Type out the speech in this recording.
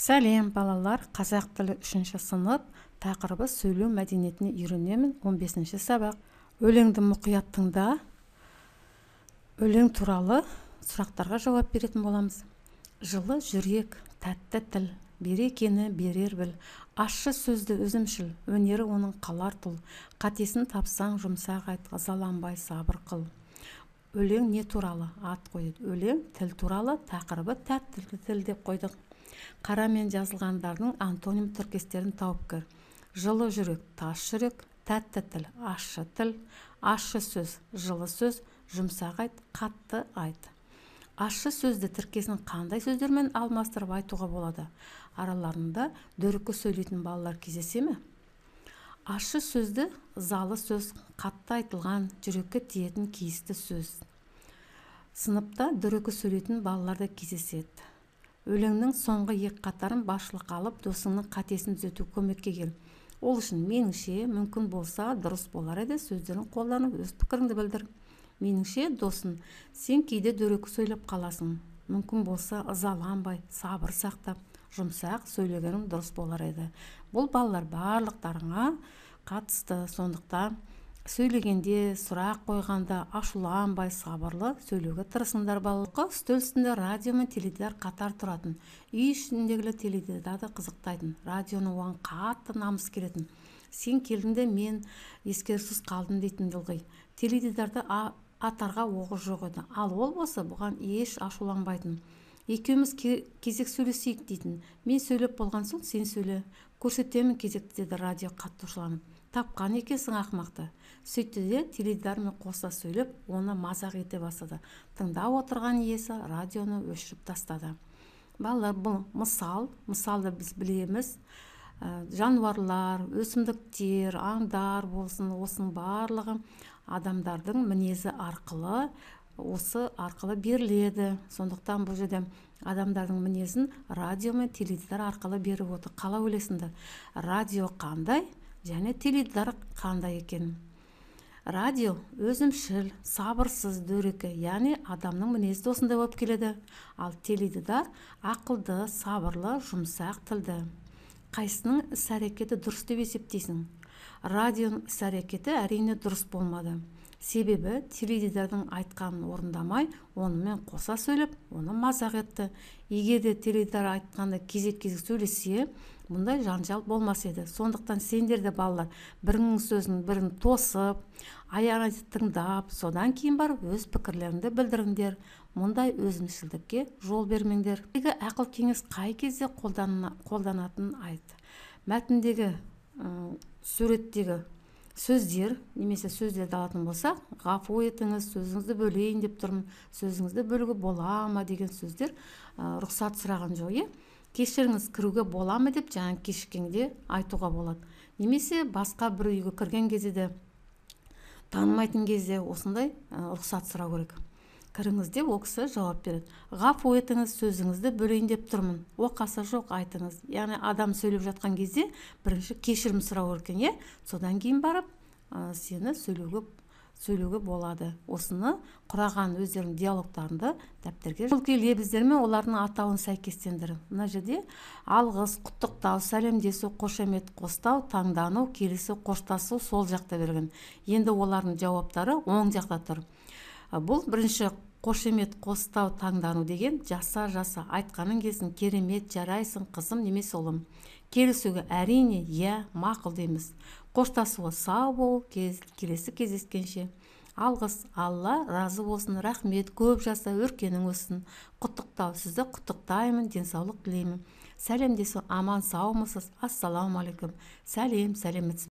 Сәлем балалар, қазақ тілі 3-ші сынып, тақырыбы сөйлеу мәдениетіне үйренемін, 15-ші сабақ. Өлеңді мұқият тыңда. Өлең туралы сұрақтарға жауап беретін боламыз. Жылы жүрек, тәтті тіл, берекені берер біл, ащы сөзді өзімшіл, өнері оның қалар тұл, қатесін тапсаң жұмсақ айт, ызаланбай сабыр қыл. Өлең не туралы? Ат қойды. Өлең тіл туралы, тақырыбы тәтті тіл деп қойдық. Қарамен жазылғандардың антоним тіркестерін тауып көр. Жылы жүрек, тас жүрек, тәтті тіл, ащы сөз, жылы сөз, жұмсақ айт, қатты айт. Ащы сөзді тіркесін қандай сөздермен алмастырып айтуға болады? Араларында дөрекі сөйлейтін балалар кездесе ме? Ащы сөзді ызалы сөз, қатты айтылған, жүрекке тиетін кейісті сөз. Сыныпта дөрекі сөйлейтін балаларда кездеседі. Өлеңнің соңғы екі қатарын басшылық алып, досыңның қатесін түзету көмекке кел. Ол үшін меніңше, мүмкін болса, дұрыс болар еді, сөздерін қолданып, өз пікіріңді білдір. Меніңше, досын, сен кейде дөрекі сөйлеп қаласың. Мүмкін болса, ызаланбай, сабыр сақтап, жұмсақ сөйлегенің дұрыс болар еді. Бұл балалар барлықтарыңа қатысты, сондықтан сөйлегенде, сұрақ қойғанда ашуланбай, сабырлы сөйлеуге тырысыңдар балалар. Үстел үстінде радио мен теледидар қатар тұратын. Үй ішіндегілер теледидарды қызықтайтын. Радионы оған қатты намыс келетін. Сен келдіңде мен ескерусіз қалдым дейтін ылғи. Теледидарды атарға оғы жоқ еді. Ал ол болса бұған еш ашуланбайтын. Екеуміз кезек сөйлесейік дейтін. Мен сөйлеп болған соң сен сөйле. Көрсетемін кезекті деді радио қаттушыланып. Тапқан екенсің ақымақты. Сөйтті де теледидармен қоса сөйлеп, оны мазақ ете бастады. Тыңдап отырған иесі радионы өшіріп тастады. Балалар, бұл мысалды біз білеміз. Жануарлар, өсімдіктер, аңдар болсын, осының барлығы адамдардың мінезі арқылы, осы арқылы беріледі. Сондықтан бұл жерде адамдардың мінезін радио мен теледидар арқылы беріп отыр. Қалай ойлайсыңдар? Радио қандай және теледидар қандай екен? Радио өзімшіл, сабырсыз, дөрекі, яғни адамның мінезі осындай болып келеді. Ал теледидар ақылды, сабырлы, жұмсақ тілді. Қайсының іс-әрекеті дұрыс деп есептейсің? Радионың іс-әрекеті әрине дұрыс болмады. Себебі теледидардың айтқанын орындамай, онымен қоса сөйлеп, оны мазақ етті. Егер де теледидар айтқанда кезек-кезек сөйлесе, бұндай жанжал болмас еді. Сондықтан сендер де балалар бірінің сөзін бірін тосып, аяғына тыңдап, содан кейін барып өз пікірлеріңді білдіріңдер. Мұндай өзімшілдікке жол бермеңдер. Ақыл кеңес қай кезде қолданатынын айт. Мәтіндегі, суреттегі сөздер, немесе сөздерді алатын болсақ, ғафу етіңіз, сөзіңізді бөлейін деп тұрмын, сөзіңізді бөлуге бола ма деген сөздер рұқсат сұраған жоқ. Кешіріңіз, кіруге бола ма деп жаңа кешіккенде айтуға болады. Немесе басқа бір үйге кірген кезде де, танымайтын кезде осындай рұқсат сұрау керек. Кіріңіз деп ол кісі жауап береді. Ғафу етіңіз, сөзіңізді бөлейін деп тұрмын. Оқасы жоқ, айтыңыз. Яғни адам сөйлеп жатқан кезде бірінші кешірім сұрау керек, содан кейін барып сені сөйлеуге болады. Осыны құраған өздерінің диалогтарында дәптерге жазып лебіздер мен олардың атауын сәйкестендір. Мына жерде алғыс, құттықтау, сәлемдесу, қошемет, қостау, таңдану, келісу, қоштасу сол жақта берген. Енді олардың жауаптары оң жақта тұр. Бұл бірінші қошемет, қостау, таңдану деген жаса, айтқаның келсін, керемет, жарайсың, қызым, немесе ұлым. Келісуге әрине, мақұл дейміз. Қоштасуға сау бол, келесі кездескенше. Алғыс, Алла разы болсын, рахмет, көп жаса, өркенің өссін. Құттықтау, сізді құттықтаймын, денсаулық тілеймін. Сәлемдесу, аман саумысыз, ассаламу алейкум. Сәлем, сәлеметсіз.